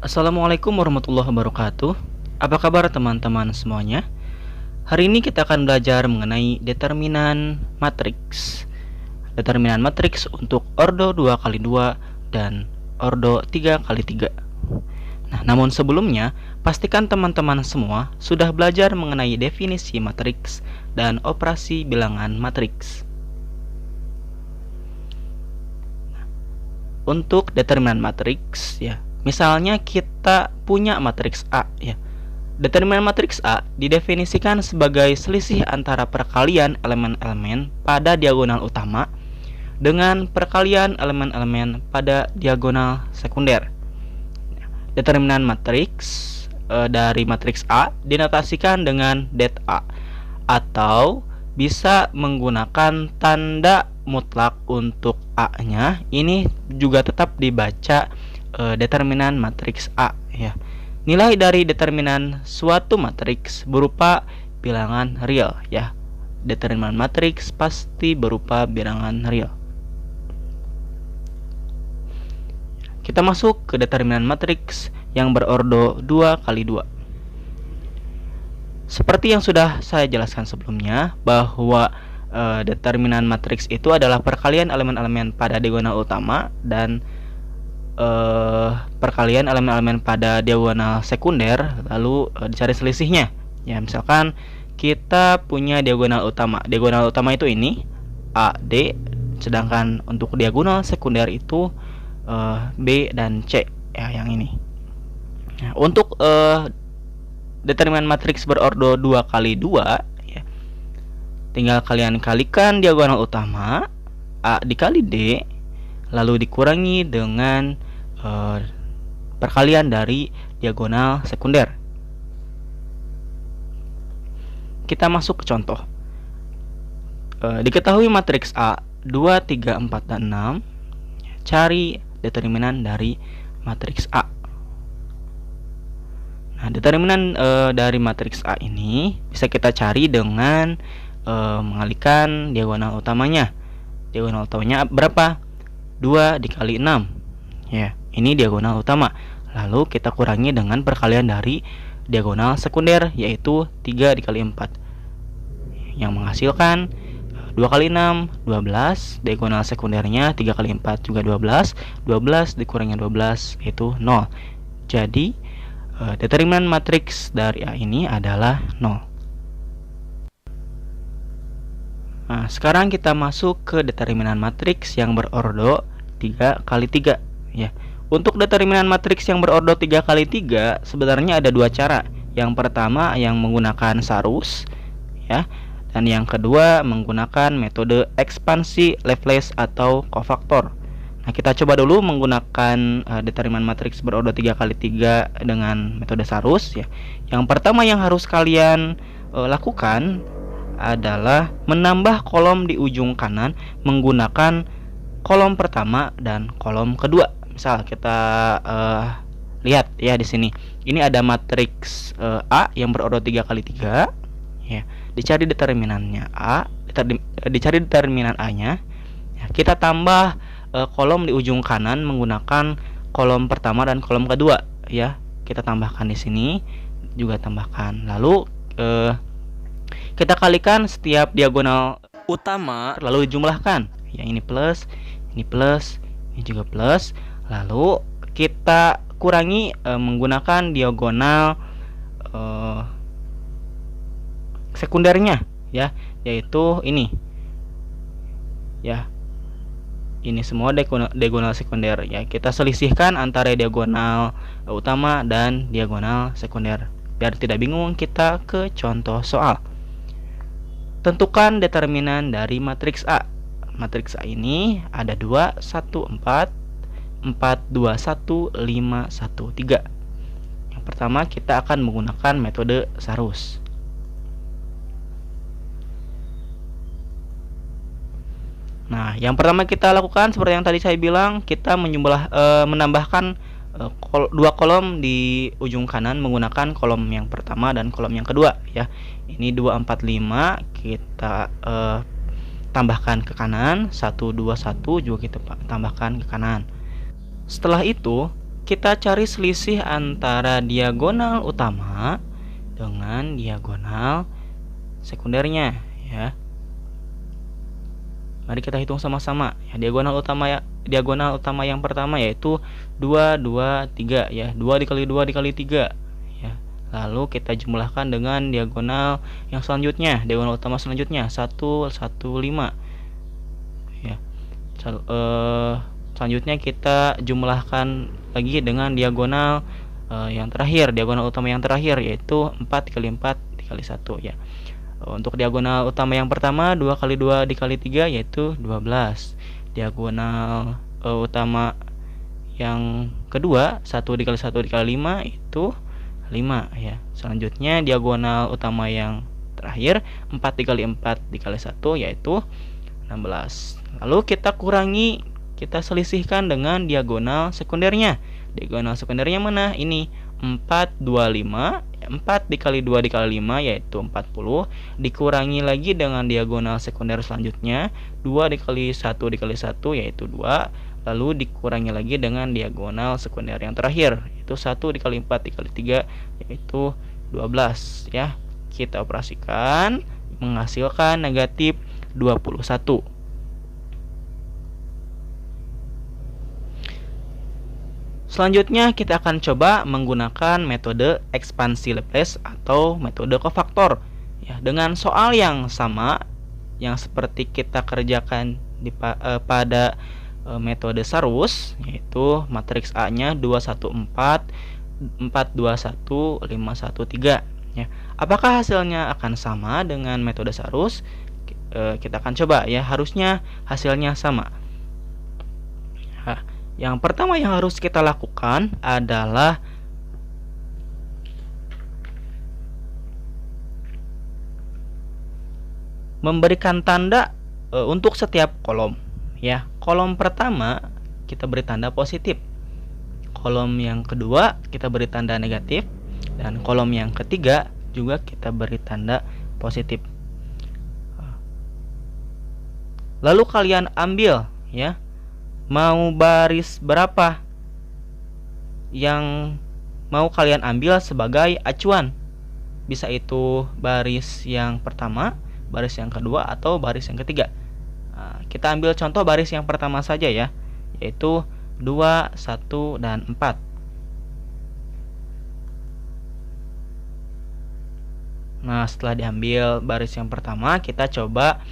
Assalamualaikum warahmatullahi wabarakatuh. Apa kabar teman-teman semuanya? Hari ini kita akan belajar mengenai determinan matriks. Determinan matriks untuk ordo 2x2 dan ordo 3x3. Nah, namun sebelumnya, pastikan teman-teman semua sudah belajar mengenai definisi matriks dan operasi bilangan matriks. Untuk determinan matriks ya, misalnya kita punya matriks A ya. Determinan matriks A didefinisikan sebagai selisih antara perkalian elemen-elemen pada diagonal utama dengan perkalian elemen-elemen pada diagonal sekunder. Determinan matriks dari matriks A dinotasikan dengan det A atau bisa menggunakan tanda mutlak untuk A-nya. Ini juga tetap dibaca determinan matriks A ya. Nilai dari determinan suatu matriks berupa bilangan real ya. Determinan matriks pasti berupa bilangan real. Kita masuk ke determinan matriks yang berordo 2x2. Seperti yang sudah saya jelaskan sebelumnya, bahwa determinan matriks itu adalah perkalian elemen-elemen pada diagonal utama dan perkalian elemen-elemen pada diagonal sekunder, lalu dicari selisihnya. Ya, misalkan kita punya diagonal utama. Diagonal utama itu ini AD, sedangkan untuk diagonal sekunder itu B dan C ya, yang ini. Nah, untuk determinan matriks berordo 2x2 ya, tinggal kalian kalikan diagonal utama A dikali D, lalu dikurangi dengan perkalian dari diagonal sekunder. Kita masuk ke contoh. Diketahui matriks A 2, 3, 4, dan 6. Cari determinan dari matriks A. Nah, determinan dari matriks A ini bisa kita cari dengan mengalihkan diagonal utamanya. Diagonal utamanya berapa? 2 dikali 6 ya, ini diagonal utama. Lalu kita kurangi dengan perkalian dari diagonal sekunder, yaitu 3 dikali 4, yang menghasilkan 2 kali 6, 12. Diagonal sekundernya 3 kali 4 juga 12. 12 dikurangi 12 yaitu 0. Jadi determinan matriks dari A ini adalah 0. Nah, sekarang kita masuk ke determinan matriks yang berordo 3x3 ya. Untuk determinan matriks yang berordo 3x3 sebenarnya ada dua cara. Yang pertama yang menggunakan sarus ya, dan yang kedua menggunakan metode ekspansi Laplace atau kofaktor. Nah, kita coba dulu menggunakan determinan matriks berordo 3x3 dengan metode sarus ya. Yang pertama yang harus kalian lakukan adalah menambah kolom di ujung kanan menggunakan kolom pertama dan kolom kedua. Misal kita lihat ya di sini. Ini ada matriks A yang berordo 3x3 ya. Dicari determinannya A, dicari determinan A-nya. Ya, kita tambah kolom di ujung kanan menggunakan kolom pertama dan kolom kedua ya. Kita tambahkan di sini, juga tambahkan. Lalu kita kalikan setiap diagonal utama lalu dijumlahkan. Ya, ini plus, ini juga plus. Lalu kita kurangi menggunakan diagonal sekundernya ya, yaitu ini ya. Ini semua diagonal sekunder ya. Kita selisihkan antara diagonal utama dan diagonal sekunder. Biar tidak bingung, kita ke contoh soal. Tentukan determinan dari matriks A. Matriks A ini ada 2, 1, 4, 4, 2, 1, 5, 1, 3. Yang pertama kita akan menggunakan metode sarus. Nah, yang pertama kita lakukan seperti yang tadi saya bilang, kita menambahkan dua kolom di ujung kanan menggunakan kolom yang pertama dan kolom yang kedua ya. Ini 2, 4, 5 kita tambahkan ke kanan, 1, 2, 1 juga kita tambahkan ke kanan. Setelah itu kita cari selisih antara diagonal utama dengan diagonal sekundernya ya. Mari kita hitung sama-sama ya. Diagonal utama yang pertama yaitu 2 2 3 ya. 2 dikali 2 dikali 3 ya. Lalu kita jumlahkan dengan diagonal yang selanjutnya, diagonal utama selanjutnya 1 1 5 ya. Selanjutnya kita jumlahkan lagi dengan diagonal yang terakhir, diagonal utama yang terakhir yaitu 4 dikali 4 dikali 1 ya. Untuk diagonal utama yang pertama 2 kali 2 dikali 3 yaitu 12. Diagonal utama yang kedua 1 dikali 1 dikali 5 itu 5 ya. Selanjutnya diagonal utama yang terakhir 4 dikali 4 dikali 1 yaitu 16. Lalu kita kurangi, kita selisihkan dengan diagonal sekundernya. Diagonal sekundernya mana? Ini 4 25. 4 dikali 2 dikali 5 yaitu 40. Dikurangi lagi dengan diagonal sekunder selanjutnya 2 dikali 1 dikali 1 yaitu 2. Lalu dikurangi lagi dengan diagonal sekunder yang terakhir yaitu 1 dikali 4 dikali 3 yaitu 12 ya. Kita operasikan menghasilkan negatif 21. Selanjutnya kita akan coba menggunakan metode ekspansi Laplace atau metode kofaktor ya, dengan soal yang sama yang seperti kita kerjakan pada metode Sarus, yaitu matriks A-nya 214 421 513 ya. Apakah hasilnya akan sama dengan metode Sarus? Kita akan coba ya, harusnya hasilnya sama. Yang pertama yang harus kita lakukan adalah memberikan tanda untuk setiap kolom ya. Kolom pertama kita beri tanda positif. Kolom yang kedua kita beri tanda negatif, dan kolom yang ketiga juga kita beri tanda positif. Lalu kalian ambil ya, mau baris berapa yang mau kalian ambil sebagai acuan. Bisa itu baris yang pertama, baris yang kedua, atau baris yang ketiga. Kita ambil contoh baris yang pertama saja ya, yaitu 2, 1, dan 4. Nah, setelah diambil baris yang pertama, kita coba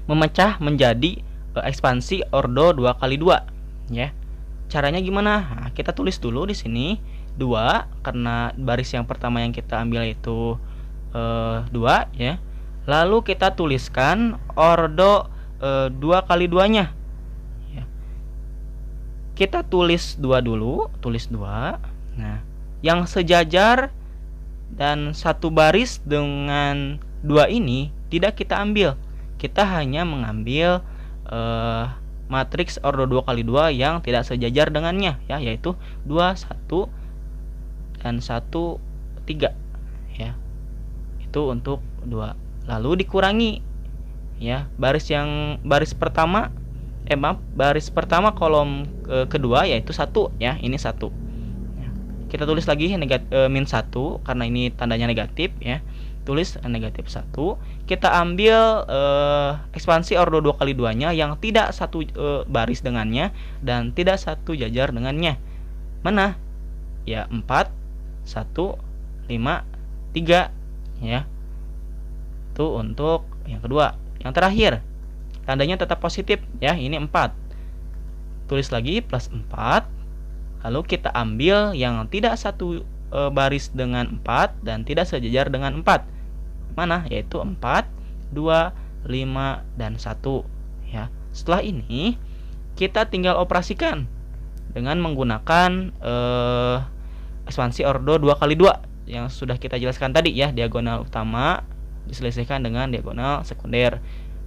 memecah menjadi ekspansi ordo 2 kali 2 ya. Caranya gimana? Nah, kita tulis dulu di sini 2 karena baris yang pertama yang kita ambil itu 2 ya. Lalu kita tuliskan ordo 2 kali 2-nya ya. Kita tulis 2 dulu, tulis 2. Nah, yang sejajar dan satu baris dengan 2 ini tidak kita ambil. Kita hanya mengambil matriks ordo 2 kali 2 yang tidak sejajar dengannya ya, yaitu 2 1 dan 1 3 ya. Itu untuk 2. Lalu dikurangi ya, baris pertama kolom kedua yaitu 1 ya, ini 1 ya. Kita tulis lagi min 1 karena ini tandanya negatif ya. Tulis negatif 1. Kita ambil ekspansi ordo 2 kali 2-nya yang tidak satu baris dengannya dan tidak satu jajar dengannya. Mana? Ya, 4 1 5 3 ya. Itu untuk yang kedua. Yang terakhir, tandanya tetap positif ya, ini 4. Tulis lagi plus 4. Lalu kita ambil yang tidak satu baris dengan 4 dan tidak sejajar dengan 4. Mana? Yaitu 4, 2, 5, dan 1 ya. Setelah ini kita tinggal operasikan dengan menggunakan ekspansi ordo 2 kali 2 yang sudah kita jelaskan tadi ya. Diagonal utama diselisihkan dengan diagonal sekunder.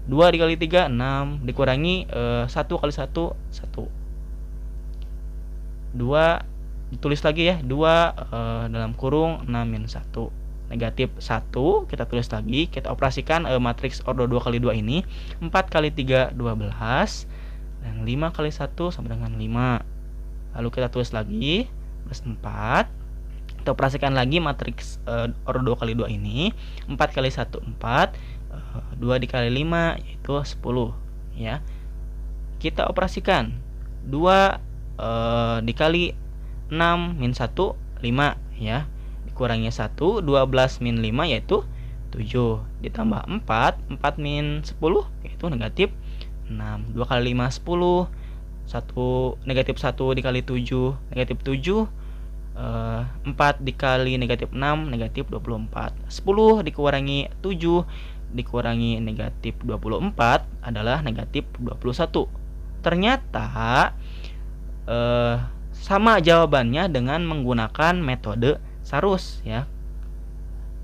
2 dikali 3 6, dikurangi 1 kali 1 1. 2 ditulis lagi ya, 2 dalam kurung 6 min 1 negatif 1. Kita tulis lagi, kita operasikan matriks ordo 2 kali 2 ini. 4 kali 3 12, dan 5 kali 1 sama dengan 5. Lalu kita tulis lagi plus 4. Kita operasikan lagi matriks ordo 2 kali 2 ini. 4 kali 1 4, 2 dikali 5 yaitu 10 ya. Kita operasikan 2 dikali 6 min 1 5 ya. Dikurangi 1 12 min 5 yaitu 7, ditambah 4 4 min 10 yaitu negatif 6. 2 kali 5 10, 1 negatif 1 dikali 7 negatif 7, 4 dikali negatif 6 negatif 24. 10 dikurangi 7 dikurangi negatif 24 adalah negatif 21. Ternyata sama jawabannya dengan menggunakan metode Sarus ya.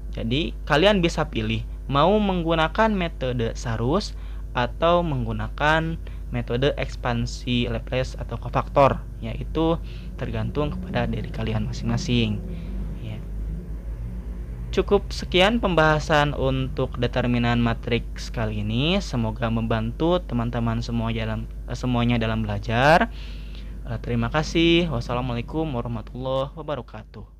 Jadi kalian bisa pilih mau menggunakan metode Sarus atau menggunakan metode ekspansi Laplace atau kofaktor, yaitu tergantung kepada diri kalian masing-masing ya. Cukup sekian pembahasan untuk determinan matriks kali ini. Semoga membantu teman-teman semuanya dalam belajar. Terima kasih. Wassalamualaikum warahmatullahi wabarakatuh.